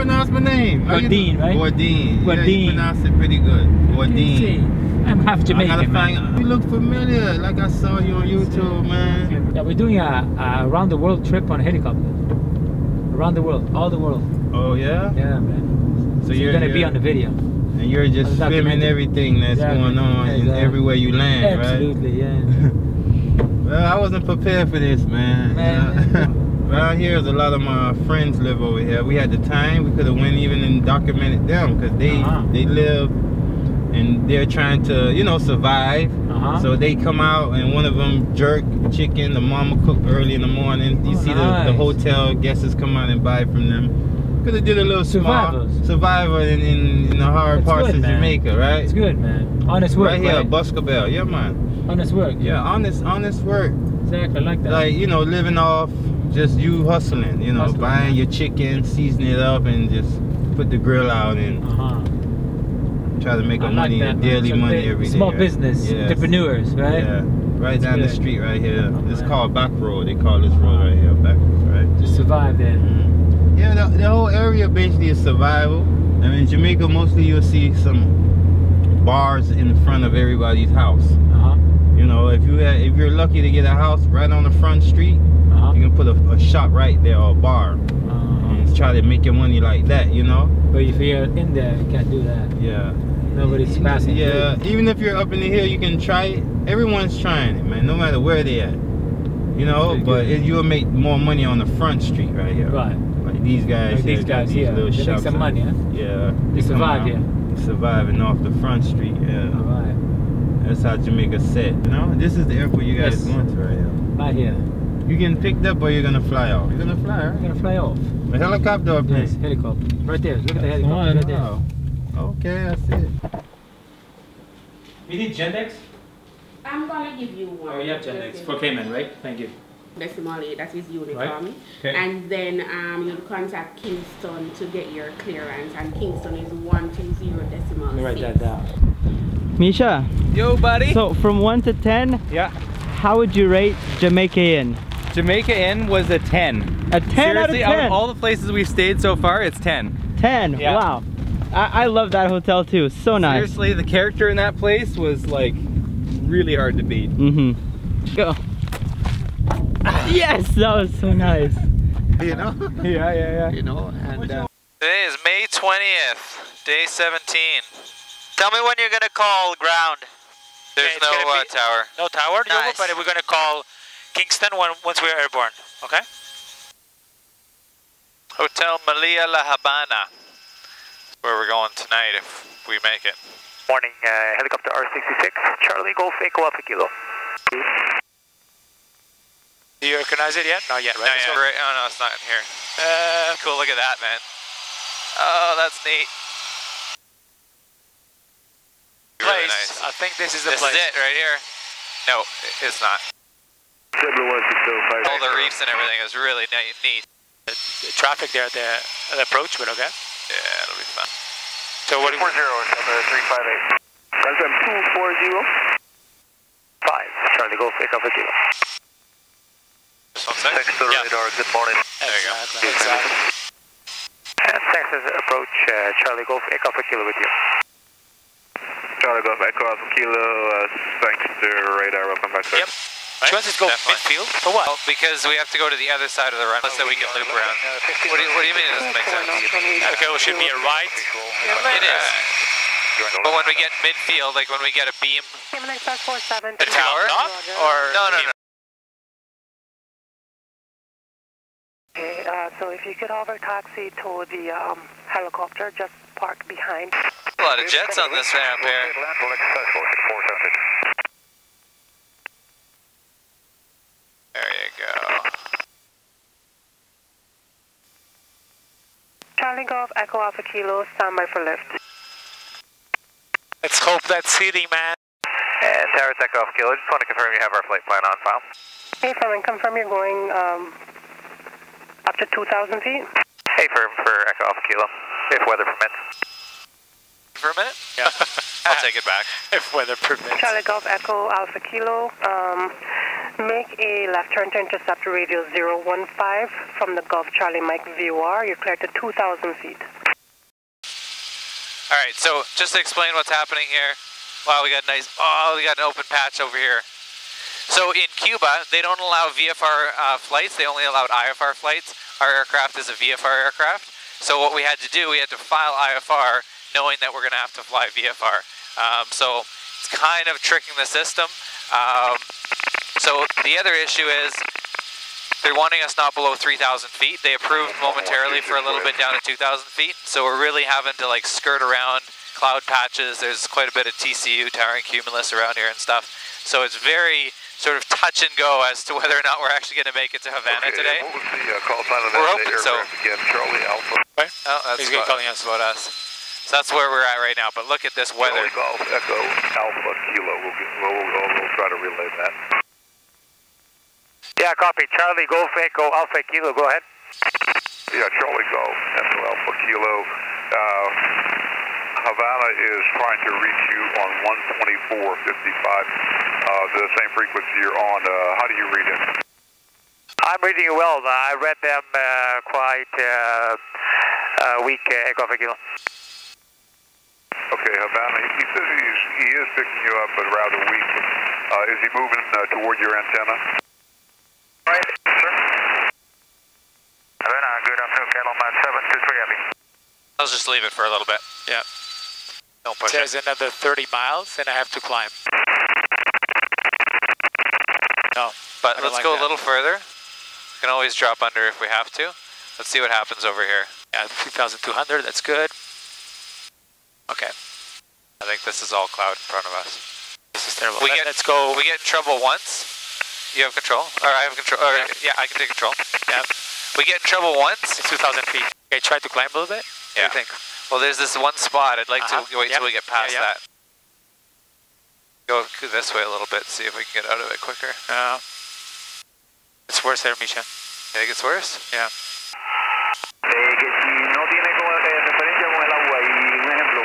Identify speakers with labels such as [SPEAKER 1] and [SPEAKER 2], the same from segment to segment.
[SPEAKER 1] pronounce my name?
[SPEAKER 2] Bourdain, right?
[SPEAKER 1] Bourdain.
[SPEAKER 2] Bourdain.
[SPEAKER 1] Yeah, you pronounce it pretty good. Bourdain.
[SPEAKER 2] I'm half Jamaican, man.
[SPEAKER 1] You look familiar, like I saw you on YouTube, man.
[SPEAKER 2] Yeah, we're doing a around the world trip on a helicopter. Around the world, all the world.
[SPEAKER 1] Oh yeah?
[SPEAKER 2] Yeah, man. So you're gonna be on the video.
[SPEAKER 1] And you're just filming everything that's going on everywhere you land,
[SPEAKER 2] Absolutely,
[SPEAKER 1] right?
[SPEAKER 2] Yeah.
[SPEAKER 1] Well, I wasn't prepared for this, man. Around here, a lot of my friends live over here. We had the time, we could have went even and documented them because they live and they're trying to, you know, survive. So they come out and one of them jerk chicken, the mama cook early in the morning. You see the hotel guests come out and buy from them. Could have did a little survivor in the hard parts of Jamaica, right?
[SPEAKER 2] It's good, man. Honest work,
[SPEAKER 1] right here, Buscabel. Yeah, man.
[SPEAKER 2] Honest work.
[SPEAKER 1] Yeah, honest work.
[SPEAKER 2] Exactly, I like that.
[SPEAKER 1] Like, you know, living off just you hustling, you know, buying your chicken, seasoning it up, and just put the grill out and try to make daily money every day.
[SPEAKER 2] Small business, entrepreneurs, right?
[SPEAKER 1] Yeah, right down the street right here. This is called Back Road. They call this road right here, Back Road, right?
[SPEAKER 2] To survive there.
[SPEAKER 1] Yeah, the whole area basically is survival. I mean, in Jamaica, mostly you'll see some bars in the front of everybody's house. You know, if you're lucky to get a house right on the front street, you can put a shop right there or a bar and try to make your money like that, you know.
[SPEAKER 2] But if you're in there, you can't do that.
[SPEAKER 1] Yeah.
[SPEAKER 2] Nobody's passing.
[SPEAKER 1] Yeah. Even if you're up in the hill, you can try it. Everyone's trying it, man. No matter where they at, you know. But you'll make more money on the front street right here.
[SPEAKER 2] Right.
[SPEAKER 1] Like these guys.
[SPEAKER 2] Like these guys here.
[SPEAKER 1] Little
[SPEAKER 2] they
[SPEAKER 1] shops
[SPEAKER 2] make some money, huh?
[SPEAKER 1] Yeah.
[SPEAKER 2] They survive here.
[SPEAKER 1] Surviving off the front street. Yeah.
[SPEAKER 2] All right.
[SPEAKER 1] That's how Jamaica's set. You know, this is the airport you guys going to right here.
[SPEAKER 2] Right here.
[SPEAKER 1] You getting picked up or you're gonna fly off? You're gonna fly, right?
[SPEAKER 2] You're gonna fly off.
[SPEAKER 1] A helicopter or plane?
[SPEAKER 2] Yes, helicopter. Right there. Look at the helicopter right there.
[SPEAKER 1] Okay, I see it.
[SPEAKER 2] We need Gendex?
[SPEAKER 3] I'm gonna give you one.
[SPEAKER 2] Oh, you have Gendex for Cayman, right? Thank you.
[SPEAKER 3] Decimal 8, that is uniform.
[SPEAKER 2] Right. Okay.
[SPEAKER 3] And then you'll contact Kingston to get your clearance, and Kingston is 120 decimal 6.
[SPEAKER 2] Let me write that down.
[SPEAKER 4] Misha.
[SPEAKER 5] Yo, buddy.
[SPEAKER 4] So from 1 to 10,
[SPEAKER 5] yeah,
[SPEAKER 4] how would you rate Jamaica Inn?
[SPEAKER 5] Jamaica Inn was a 10.
[SPEAKER 4] A 10
[SPEAKER 5] Seriously,
[SPEAKER 4] out of 10?
[SPEAKER 5] out of all the places we've stayed so far, it's 10.
[SPEAKER 4] 10,
[SPEAKER 5] yeah.
[SPEAKER 4] Wow. I love that hotel too, so nice.
[SPEAKER 5] Seriously, the character in that place was like really hard to beat.
[SPEAKER 4] Go. Yes, that was so nice.
[SPEAKER 1] You know?
[SPEAKER 4] Yeah.
[SPEAKER 1] You know, and
[SPEAKER 6] today is May 20th, day 17. Tell me when you're gonna call ground. There's no tower.
[SPEAKER 7] No tower?
[SPEAKER 6] Nice.
[SPEAKER 7] But we're gonna call Kingston once we're airborne, okay?
[SPEAKER 6] Hotel Malia La Habana. That's where we're going tonight if we make it.
[SPEAKER 7] Morning, helicopter R66, Charlie Golf Echo Alpha Kilo. Do you recognize it yet? Not yet, right?
[SPEAKER 6] Not yet. Oh no, it's not in here. Cool, look at that, man. Oh, that's neat. Really nice.
[SPEAKER 7] I think this is the place.
[SPEAKER 6] This is it right here. No, it's not. All the reefs and everything is really neat.
[SPEAKER 7] The traffic there at the approach, but okay.
[SPEAKER 6] Yeah, it'll be fun.
[SPEAKER 7] So what do you...
[SPEAKER 8] 40, 358. Confirm 240. 5, Charlie Golf, Echo Alpha Kilo.
[SPEAKER 6] Just 1 second.
[SPEAKER 8] Thanks to radar, good morning.
[SPEAKER 6] There you go.
[SPEAKER 7] Exactly.
[SPEAKER 8] And Texas approach, Charlie Golf, Echo Alpha Kilo with you. Charlie Golf, Echo Alpha Kilo, thanks to radar, welcome back, sir.
[SPEAKER 6] Yep.
[SPEAKER 7] Right? You want to go midfield? For what?
[SPEAKER 6] Well, because we have to go to the other side of the runway so we can loop around. What do you mean it doesn't make sense?
[SPEAKER 7] Okay, well, should be a right.
[SPEAKER 6] It is. But when we get midfield, like when we get a beam,
[SPEAKER 7] The tower? Not? Or
[SPEAKER 6] no.
[SPEAKER 9] Okay, so if you could hover taxi to the helicopter, just park behind.
[SPEAKER 6] A lot of jets on this ramp here. There you go.
[SPEAKER 9] Charlie Golf, Echo Alpha Kilo, standby for lift.
[SPEAKER 7] Let's hope that's hitting, man.
[SPEAKER 8] And Tower Echo Alpha Kilo, just want to confirm you have our flight plan on file.
[SPEAKER 9] Hey, Fleming, confirm you're going up to 2,000 feet.
[SPEAKER 8] Hey, for Echo Alpha Kilo, if weather permits.
[SPEAKER 6] For a minute?
[SPEAKER 7] Yeah.
[SPEAKER 6] I'll take it back.
[SPEAKER 7] If weather permits.
[SPEAKER 9] Charlie Golf, Echo Alpha Kilo, make a left turn to intercept radio 015 from the Golf Charlie Mike VOR. You're cleared to 2,000 feet.
[SPEAKER 6] Alright, so just to explain what's happening here. Wow, we got a nice, we got an open patch over here. So in Cuba, they don't allow VFR flights, they only allowed IFR flights. Our aircraft is a VFR aircraft. So what we had to do, we had to file IFR knowing that we're going to have to fly VFR. So it's kind of tricking the system. So the other issue is they're wanting us not below 3,000 feet. They approved momentarily for a little bit down to 2,000 feet. So we're really having to like skirt around cloud patches. There's quite a bit of TCU, towering cumulus around here and stuff. So it's very sort of touch and go as to whether or not we're actually going to make it to Havana today.
[SPEAKER 8] What was the call sign of
[SPEAKER 6] We're
[SPEAKER 8] that
[SPEAKER 6] hoping so.
[SPEAKER 8] Again, Charlie Alpha.
[SPEAKER 6] Oh, that's calling us about us. So that's where we're at right now. But look at this weather.
[SPEAKER 8] Charlie Golf Echo Alpha Kilo. We'll try to relay that.
[SPEAKER 7] Yeah, copy. Charlie Golf Echo Alpha Kilo. Go ahead.
[SPEAKER 8] Yeah, Charlie Golf Echo Alpha Kilo. Havana is trying to reach you on 124.55. The same frequency you're on. How do you read it?
[SPEAKER 7] I'm reading you well. I read them quite weak, Echo Alpha Kilo.
[SPEAKER 8] Okay, Havana, he says he is picking you up, but rather weak. Is he moving toward your antenna?
[SPEAKER 7] Right, sir. Havana, good afternoon, Cattleman 723 Heavy.
[SPEAKER 6] I'll just leave it for a little bit. Yeah. Don't push
[SPEAKER 2] There's another 30 miles and I have to climb. No,
[SPEAKER 6] but let's go a little further. We can always drop under if we have to. Let's see what happens over here.
[SPEAKER 2] Yeah, 3,200, that's good. Okay.
[SPEAKER 6] I think this is all cloud in front of us.
[SPEAKER 2] This is terrible.
[SPEAKER 6] Let's go. We get in trouble once. You have control? Or I have control. Or, yeah, I can take control. Yeah. We get in trouble once.
[SPEAKER 2] It's 2,000 feet. Okay, try to climb a little bit.
[SPEAKER 6] Yeah.
[SPEAKER 2] What do you think?
[SPEAKER 6] Well, there's this one spot. I'd like to wait till we get past that. Go this way a little bit, see if we can get out of it quicker.
[SPEAKER 2] It's worse there, Misha.
[SPEAKER 6] You think it's worse?
[SPEAKER 2] Yeah.
[SPEAKER 7] Que si no tiene referencia con el agua y un ejemplo,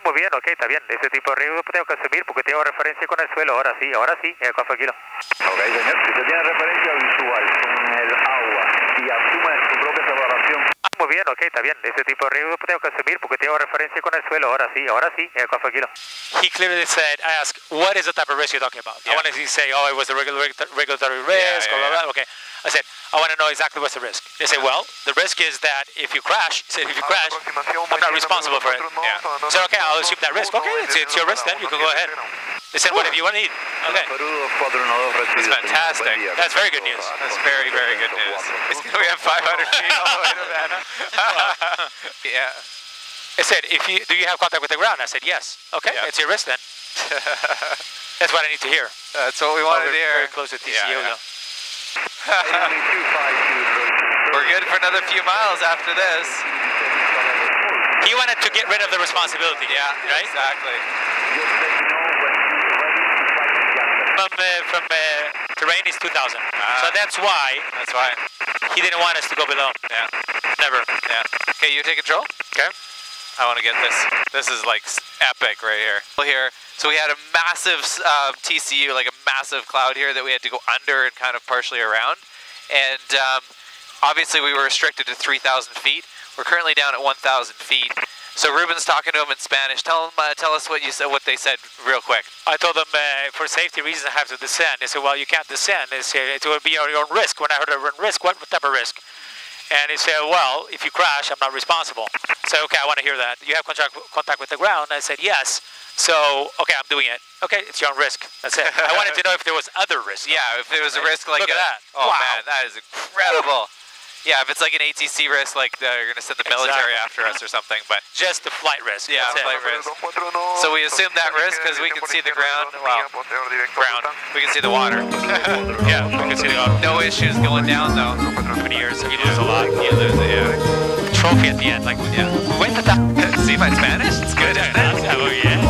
[SPEAKER 7] muy bien, ok, está bien. Ese tipo de riesgo tengo que asumir porque tengo referencia con el suelo. Ahora sí, Echo Alpha Kilo. Ok, señor, si usted tiene referencia visual con el agua y asume su propia separación. Muy bien, ok, está bien. Ese tipo de riesgo tengo que asumir porque tengo referencia con el suelo. Ahora sí, Echo Alpha Kilo.
[SPEAKER 2] He clearly said, I asked, what is the type of risk you're talking about?
[SPEAKER 6] Yeah.
[SPEAKER 2] I wanted to say, oh, it was a regulatory risk, blah, blah, blah. Okay. I said, I want to know exactly what's the risk. They said, well, the risk is that if you crash, I'm not responsible for it.
[SPEAKER 6] Yeah.
[SPEAKER 2] I said, okay, I'll assume that risk. Okay, it's your risk then, you can go ahead. They said, whatever you want to eat. Okay.
[SPEAKER 6] That's fantastic.
[SPEAKER 2] That's very good news.
[SPEAKER 6] That's very, very good news. We have 500 feet all the way to Havana. Yeah.
[SPEAKER 2] It said, do you have contact with the ground? I said, yes. Okay, it's your risk then. That's what I need to hear.
[SPEAKER 6] That's what we wanted to hear.
[SPEAKER 2] Very close to TCO though.
[SPEAKER 6] We're good for another few miles after this.
[SPEAKER 2] He wanted to get rid of the responsibility.
[SPEAKER 6] Yeah,
[SPEAKER 2] right?
[SPEAKER 6] Exactly.
[SPEAKER 2] From terrain is 2,000. So that's why he didn't want us to go below.
[SPEAKER 6] Yeah.
[SPEAKER 2] Never.
[SPEAKER 6] Yeah. Okay, you take control?
[SPEAKER 2] Okay.
[SPEAKER 6] I want to get this. This is like epic right here. Here. So we had a massive TCU, like a massive cloud here that we had to go under and kind of partially around. And obviously we were restricted to 3,000 feet. We're currently down at 1,000 feet. So Ruben's talking to him in Spanish. Tell us what you said, what they said, real quick.
[SPEAKER 2] I told them for safety reasons I have to descend. They said, well, you can't descend. They said it will be on your own risk. When I heard of risk, what type of risk? And he said, well, if you crash, I'm not responsible. So okay, I want to hear that. You have contact with the ground? I said, yes. So, okay, I'm doing it. Okay, it's your own risk. That's it. I wanted to know if there was other risk.
[SPEAKER 6] Yeah, if there was a risk like
[SPEAKER 2] Look at that.
[SPEAKER 6] Oh,
[SPEAKER 2] wow.
[SPEAKER 6] man, that is incredible. Yeah, if it's like an ATC risk, like you're going to send the military after us or something, but...
[SPEAKER 2] Just the flight risk.
[SPEAKER 6] Yeah, flight risk. So we assume that risk because we can see the ground. Well, ground. We can see the water.
[SPEAKER 2] Yeah, we can see the water.
[SPEAKER 6] No issues going down, though.
[SPEAKER 2] 20 years, so you lose a lot.
[SPEAKER 6] You lose it, yeah.
[SPEAKER 2] Trophy at the end, like, yeah.
[SPEAKER 6] We went to that. See my Spanish? It's good, isn't it?
[SPEAKER 2] Oh, yeah.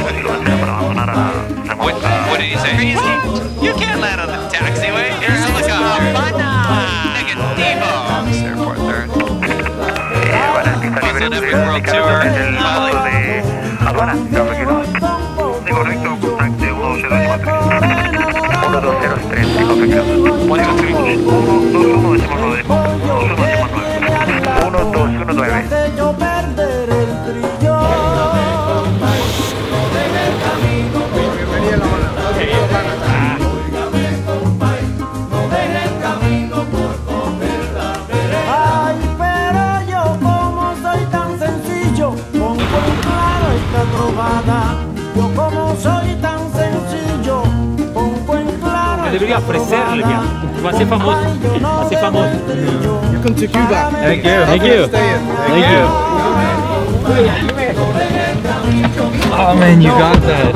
[SPEAKER 6] What did he say? Crazy. You can't land on the taxiway. Here's a helicopter. Negativo. Airport third. On every world tour.
[SPEAKER 7] Uno, dos, 1, 9.
[SPEAKER 2] debería ofrecerle ya. Va a ser famoso. Va a ser famoso.
[SPEAKER 1] Welcome to Cuba.
[SPEAKER 5] Thank you.
[SPEAKER 4] Thank you.
[SPEAKER 5] Thank you. Oh man, you got that.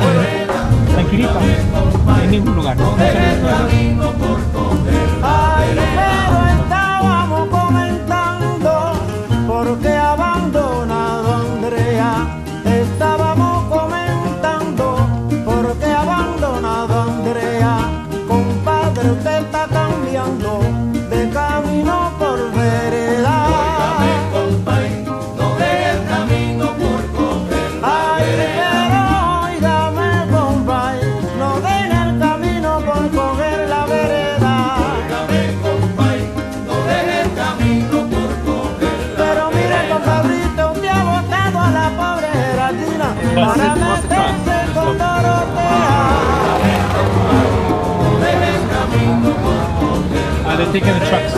[SPEAKER 2] Tranquilito. En ningún lugar.
[SPEAKER 10] Estábamos comentando porque abandonado Andrea. Estábamos comentando porque abandonado Andrea. Compadre, usted está cambiando de camino por vereda. Óigame, compadre, no deje el camino por coger la vereda. Óigame, compadre, no deje el camino por coger la vereda. Óigame, compadre, no deje el camino por coger la vereda. Pero mire, compadrito, usted ha botado a la pobre Geraldina para meterse con Dorotea.
[SPEAKER 2] They're taking the trucks.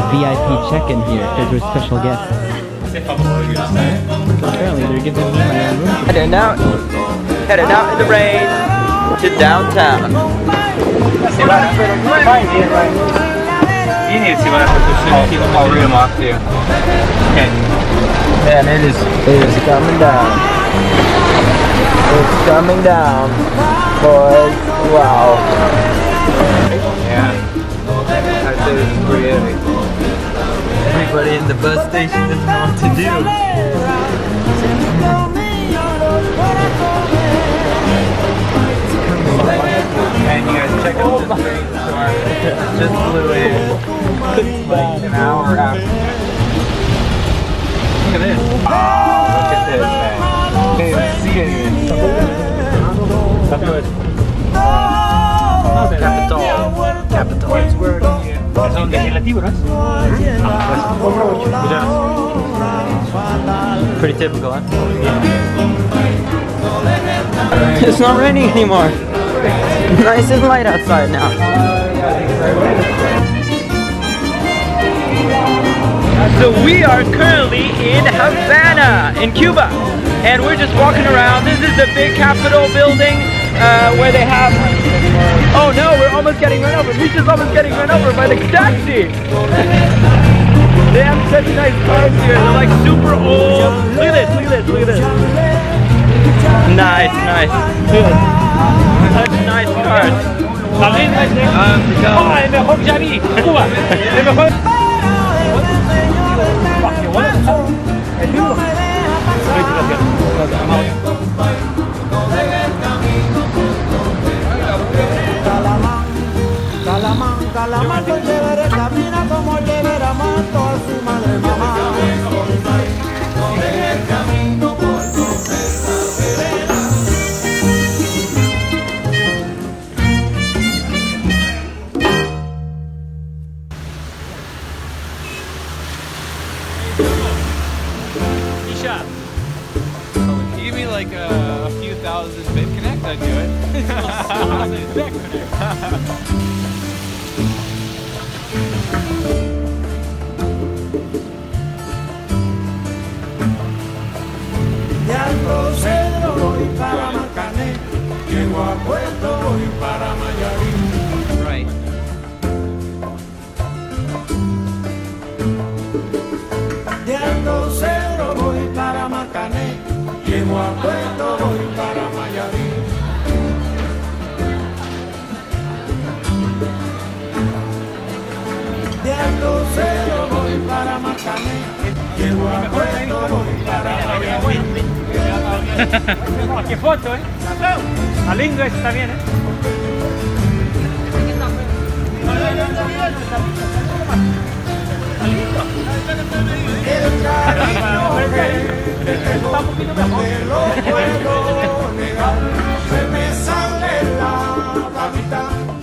[SPEAKER 4] VIP check-in here because we're special guests. Apparently they're giving me my own room.
[SPEAKER 11] Heading out in the rain to downtown.
[SPEAKER 5] I'll read them off to you. Okay. Man, it is coming down. It's coming down, boys. Wow. Yeah. I'd say this is pretty heavy. Everybody in the bus station doesn't know what to do. And you guys check out the train storm. Just blew in like an hour after. Look at this. Look at this, man. Can't even see anything. Capital.
[SPEAKER 2] Son legislativo, ¿no?
[SPEAKER 4] Pretty typical, huh? It's not raining anymore. Nice and light outside now. So we are currently in Havana, in Cuba, and we're just walking around. This is the big Capitol building where they have... Oh no, we're almost getting run over. Misha's almost getting run over by the taxi. They have such nice cars here. They're like super old. Look at this, look at this, look at this. Nice. Such nice cars.
[SPEAKER 2] El mejor ya vi, Cuba. El mejor.
[SPEAKER 10] Calamán, con llevaré camina como llevará manto a su madre mamá. El camino por coger la vereda.
[SPEAKER 2] Misha.
[SPEAKER 5] You give me like a few thousand BitConnect, I'd do it.
[SPEAKER 10] De Alto Cedro voy para Marcané, llego a Puerto voy para Mayarín.
[SPEAKER 5] Right.
[SPEAKER 10] De Alto Cedro voy para Marcané, llego a Puerto voy para Mayarín. De Alto Cedro voy para Marcané, llego a Puerto voy para Mayarín.
[SPEAKER 2] ¡Qué foto, eh! Al inglés está bien, eh. Está lindo.
[SPEAKER 10] mamita.